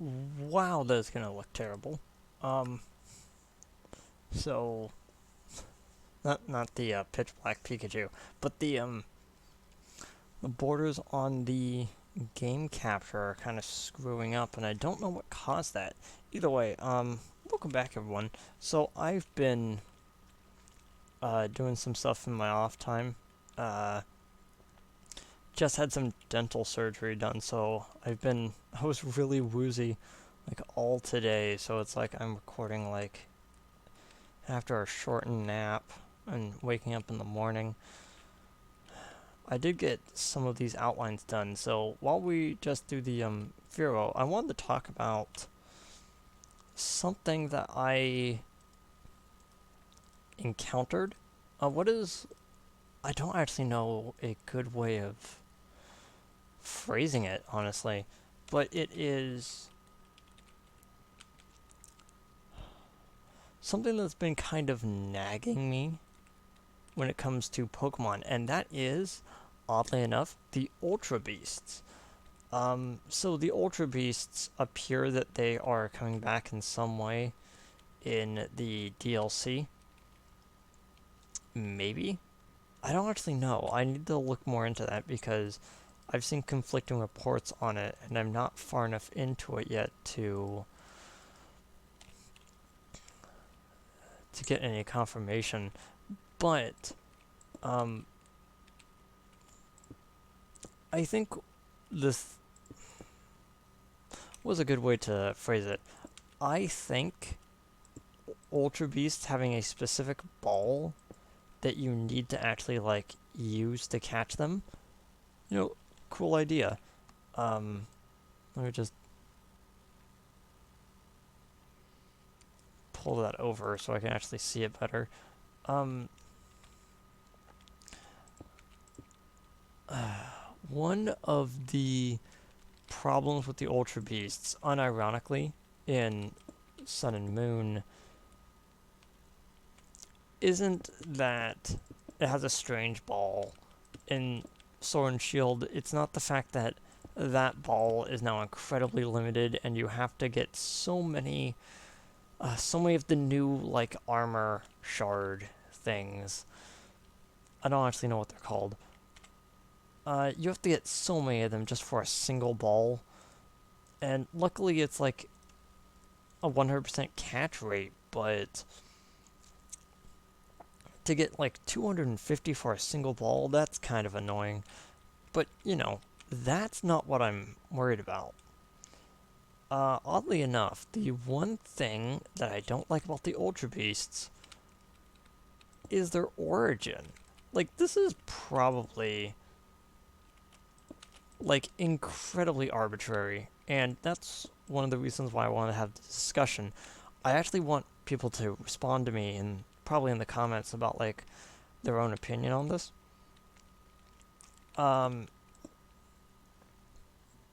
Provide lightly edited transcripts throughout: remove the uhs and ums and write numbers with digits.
Wow, that's gonna look terrible. Um, so not the pitch black Pikachu, but the borders on the game capture are kind of screwing up, and I don't know what caused that. Either way, welcome back everyone. So I've been doing some stuff in my off time. Uh, just had some dental surgery done, so I was really woozy like all today, so it's like I'm recording like after a shortened nap and waking up in the morning. I did get some of these outlines done, so while we just do the Vero, I wanted to talk about something that I encountered. What is I don't actually know a good way of phrasing it, honestly, but it is something that's been kind of nagging me when it comes to Pokemon, and that is, oddly enough, the Ultra Beasts. So the Ultra Beasts appear that they are coming back in some way in the DLC. Maybe? I don't actually know. I need to look more into that because I've seen conflicting reports on it, and I'm not far enough into it yet to get any confirmation. But um, I think this was a good way to phrase it. I think Ultra Beasts having a specific ball that you need to actually like use to catch them. Cool idea. Let me just pull that over so I can actually see it better. Um, One of the problems with the Ultra Beasts, unironically, in Sun and Moon, isn't that it has a strange ball. In Sword and Shield, it's not the fact that that ball is now incredibly limited and you have to get so many of the new like armor shard things. I don't actually know what they're called. You have to get so many of them just for a single ball, and luckily it's like a 100% catch rate, but to get like 250 for a single ball, that's kind of annoying. But, that's not what I'm worried about. Oddly enough, the one thing that I don't like about the Ultra Beasts is their origin. Like, this is probably, like, incredibly arbitrary, and that's one of the reasons why I want to have this discussion. I actually want people to respond to me, and probably in the comments, about, like, their own opinion on this.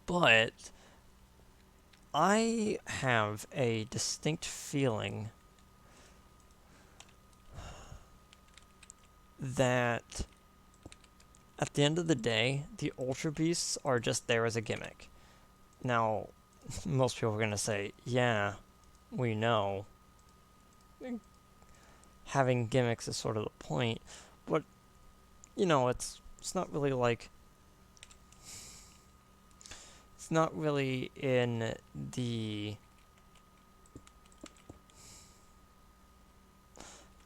But I have a distinct feeling that at the end of the day, the Ultra Beasts are just there as a gimmick. Now, most people are going to say, yeah, we know. Having gimmicks is sort of the point, but, it's not really like... It's not really in the...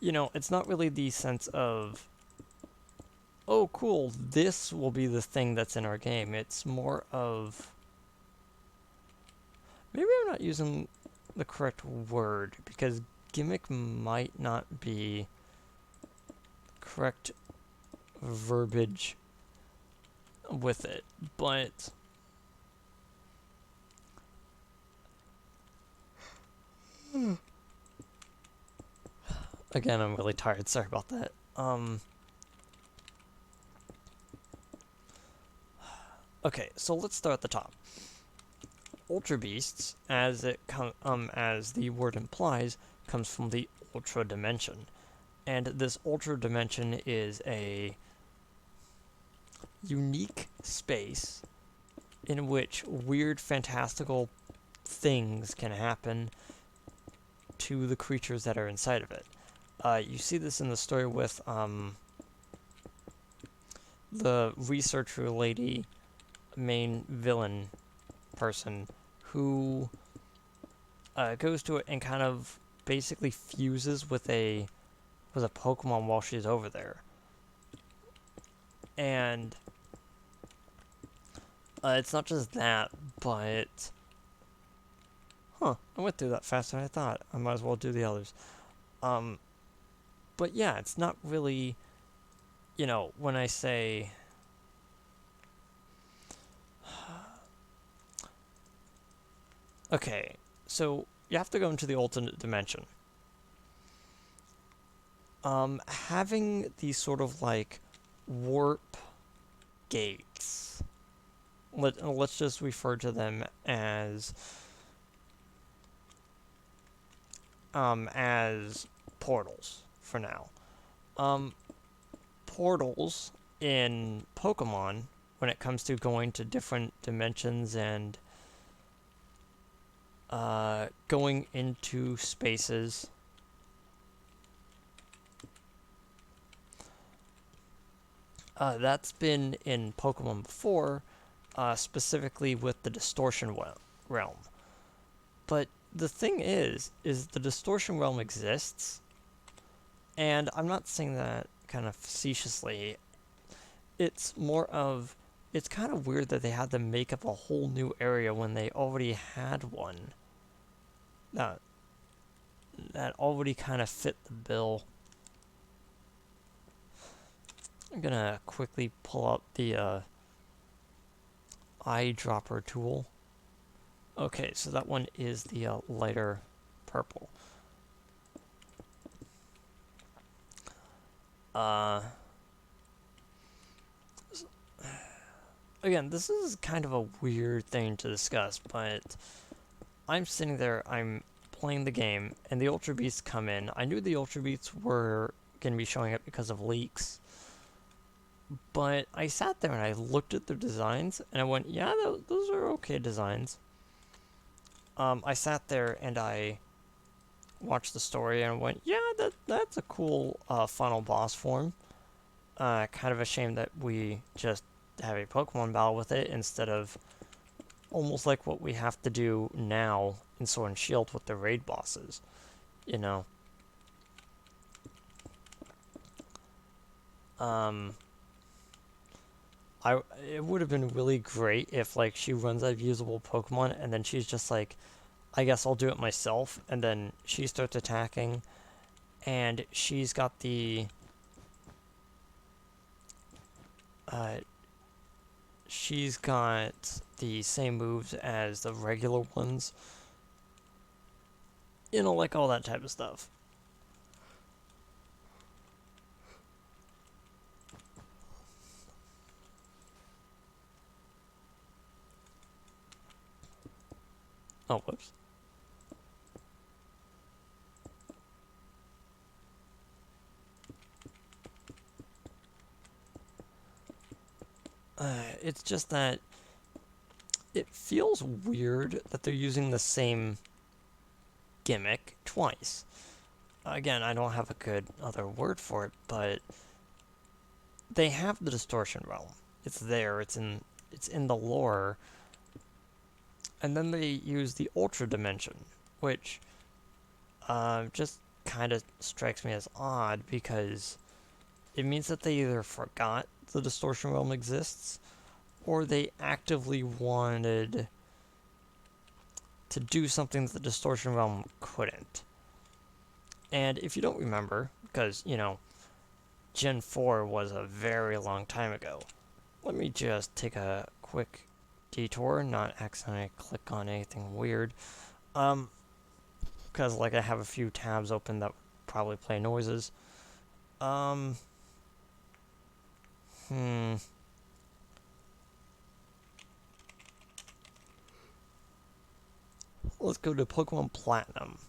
it's not really the sense of, oh, cool, this will be the thing that's in our game. It's more of... Maybe I'm not using the correct word, because gimmick might not be correct verbiage with it, but... Again, I'm really tired, sorry about that. Okay, so let's start at the top. Ultra Beasts, as the word implies, comes from the Ultra Dimension. And this Ultra Dimension is a unique space in which weird, fantastical things can happen to the creatures that are inside of it. You see this in the story with the researcher lady, main villain person, who goes to it and kind of basically fuses with a Pokemon while she's over there. And it's not just that, but I went through that faster than I thought. I might as well do the others. But yeah, it's not really, when I say okay, so you have to go into the alternate dimension. Having these sort of like warp gates, let's just refer to them as portals for now. Portals in Pokemon, when it comes to going to different dimensions and going into spaces, that's been in Pokemon before, specifically with the Distortion Realm. But the thing is the Distortion Realm exists, and I'm not saying that kind of facetiously. It's more of, it's kind of weird that they had to make up a whole new area when they already had one that already kind of fit the bill. I'm gonna quickly pull up the eyedropper tool. Okay, so that one is the lighter purple. Again, this is kind of a weird thing to discuss, but I'm sitting there, I'm playing the game, and the Ultra Beasts come in. I knew the Ultra Beasts were going to be showing up because of leaks, but I sat there and I looked at their designs, and I went, yeah, those are okay designs. I sat there and I watched the story and I went, yeah, that's a cool final boss form. Kind of a shame that we just have a Pokemon battle with it instead of almost like what we have to do now in Sword and Shield with the raid bosses, It would have been really great if like she runs out of usable Pokemon and then she's just like, I guess I'll do it myself, and then she starts attacking, and she's got the same moves as the regular ones. Like all that type of stuff. Oh, whoops. It's just that it feels weird that they're using the same gimmick twice. Again, I don't have a good other word for it, but they have the Distortion Realm. It's there. It's in the lore. And then they use the Ultra Dimension, which just kind of strikes me as odd because it means that they either forgot the Distortion Realm exists or they actively wanted to do something that the Distortion Realm couldn't. And if you don't remember, because, Gen 4 was a very long time ago, let me just take a quick detour, not accidentally click on anything weird. Because, I have a few tabs open that probably play noises. Let's go to Pokemon Platinum.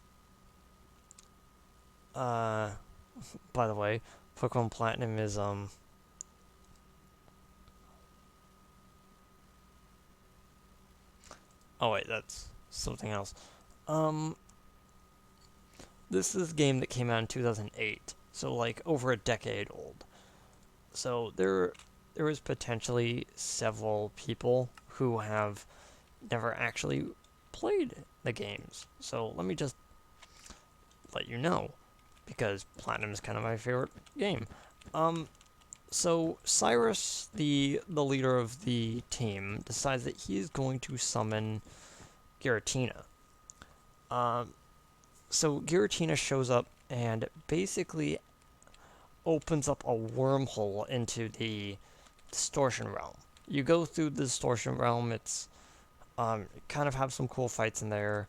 By the way, Pokemon Platinum is, oh wait, that's something else. Um, this is a game that came out in 2008, so like over a decade old. So there is potentially several people who have never actually played the games. So let me just let you know, because Platinum is kind of my favorite game. Um, so Cyrus, the leader of the team, decides that he is going to summon Giratina. Um, so Giratina shows up and basically opens up a wormhole into the Distortion Realm. You go through the Distortion Realm. It's kind of have some cool fights in there.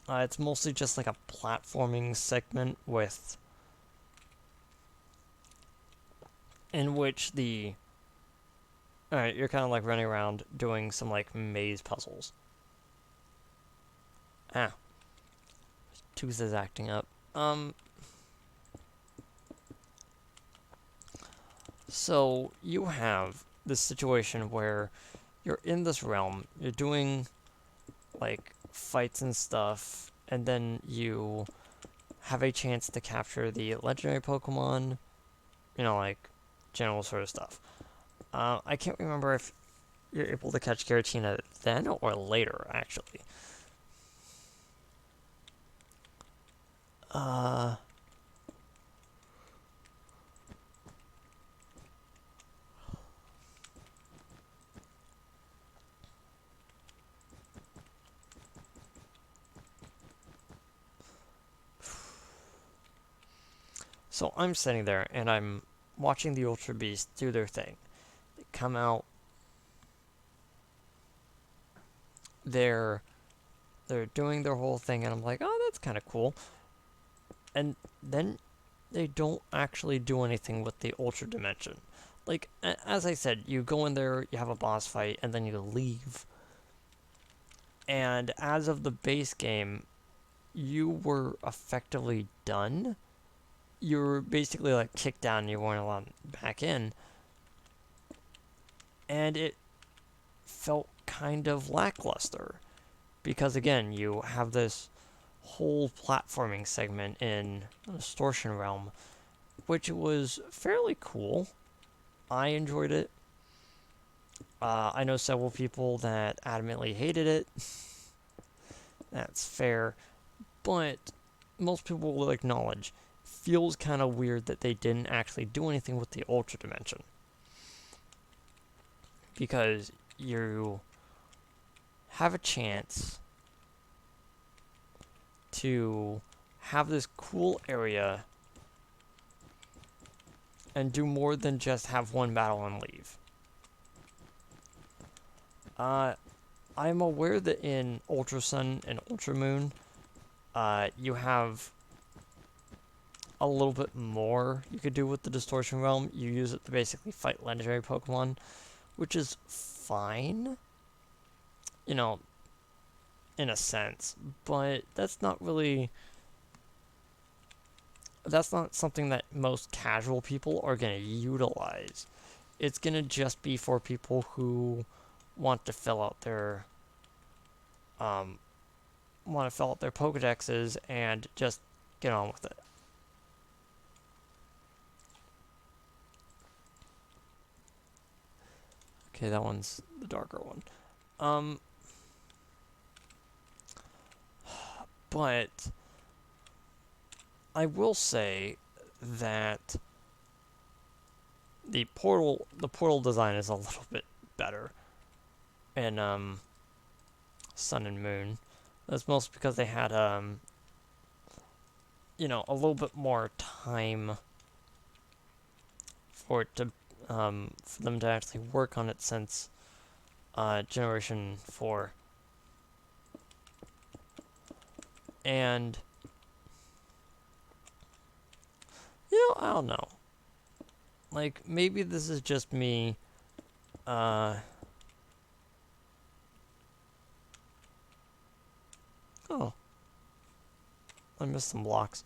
It's mostly just like a platforming segment with in which the alright, you're kind of like running around doing some like maze puzzles. Ah, Tooth is acting up. So you have this situation where you're in this realm, you're doing like fights and stuff, and then you have a chance to capture the legendary Pokemon, like general sort of stuff. I can't remember if you're able to catch Giratina then or later, actually. Uh, so I'm sitting there and I'm watching the Ultra Beasts do their thing. They come out. They're they're doing their whole thing, and I'm like, oh, that's kind of cool. And then they don't actually do anything with the Ultra Dimension. Like, as I said, you go in there, you have a boss fight, and then you leave. And as of the base game, you were effectively done. You were basically like kicked out and you weren't allowed back in. And it felt kind of lackluster. Because again, you have this whole platforming segment in Distortion Realm, which was fairly cool. I enjoyed it. I know several people that adamantly hated it. That's fair. But most people will acknowledge feels kind of weird that they didn't actually do anything with the Ultra Dimension. Because you have a chance to have this cool area and do more than just have one battle and leave. I'm aware that in Ultra Sun and Ultra Moon, you have a little bit more you could do with the Distortion Realm. You use it to basically fight legendary Pokemon, which is fine, in a sense, but that's not something that most casual people are going to utilize. It's going to just be for people who want to fill out their Pokedexes and just get on with it. Okay, that one's the darker one. But I will say that the portal design is a little bit better in Sun and Moon. That's mostly because they had a little bit more time for it to for them to actually work on it since Generation 4. And I don't know. Like, maybe this is just me oh, I missed some blocks.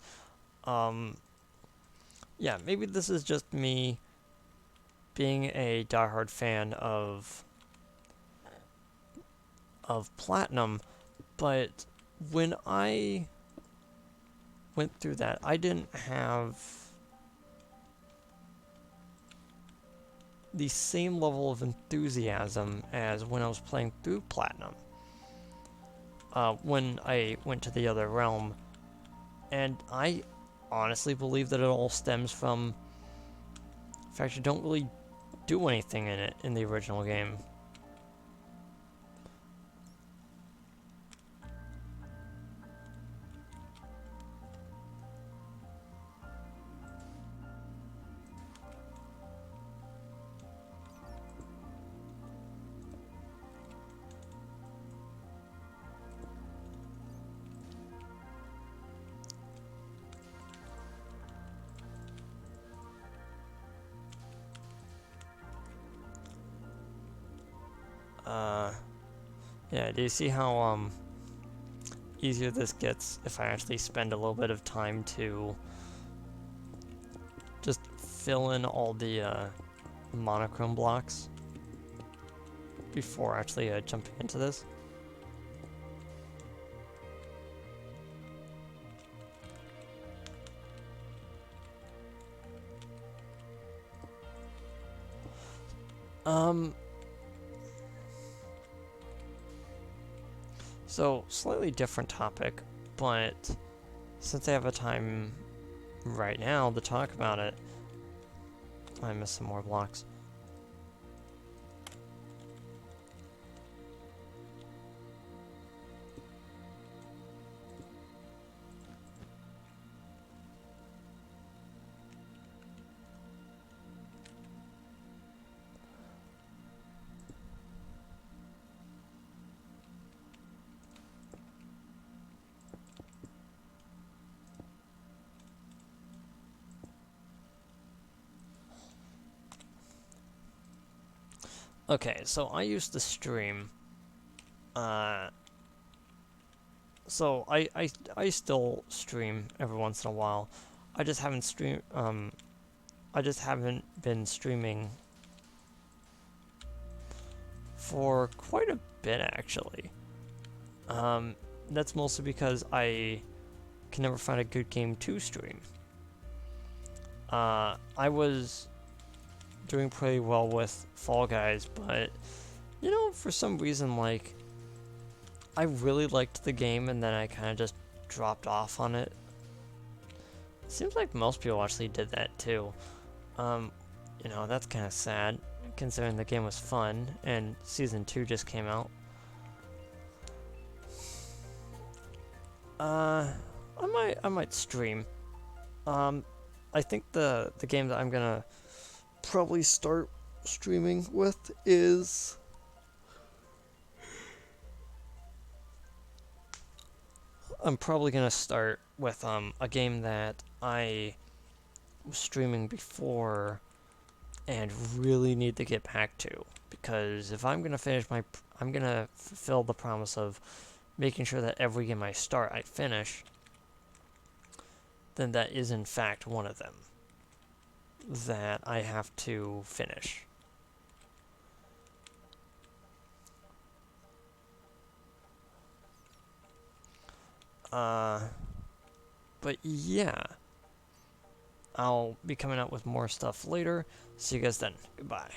Yeah, maybe this is just me being a diehard fan of Platinum, But when I went through that, I didn't have the same level of enthusiasm as when I was playing through Platinum. When I went to the other realm, and I honestly believe that it all stems from the fact you don't really do anything in it in the original game. Yeah, do you see how easier this gets if I actually spend a little bit of time to just fill in all the monochrome blocks before actually jumping into this? So, slightly different topic, but since I have a time right now to talk about it, I missed some more blocks. Okay, so I used to stream. So I still stream every once in a while. I just haven't I just haven't been streaming for quite a bit actually. That's mostly because I can never find a good game to stream. I was doing pretty well with Fall Guys, but you know, for some reason, like, I really liked the game and then I kind of just dropped off on it. Seems like most people actually did that too. You know, that's kind of sad, considering the game was fun and Season 2 just came out. I might stream. I think the game that I'm gonna probably start streaming with is I'm probably gonna start with a game that I was streaming before and really need to get back to, because if I'm gonna I'm gonna fulfill the promise of making sure that every game I start I finish, then that is in fact one of them that I have to finish. But yeah, I'll be coming out with more stuff later. See you guys then. Goodbye.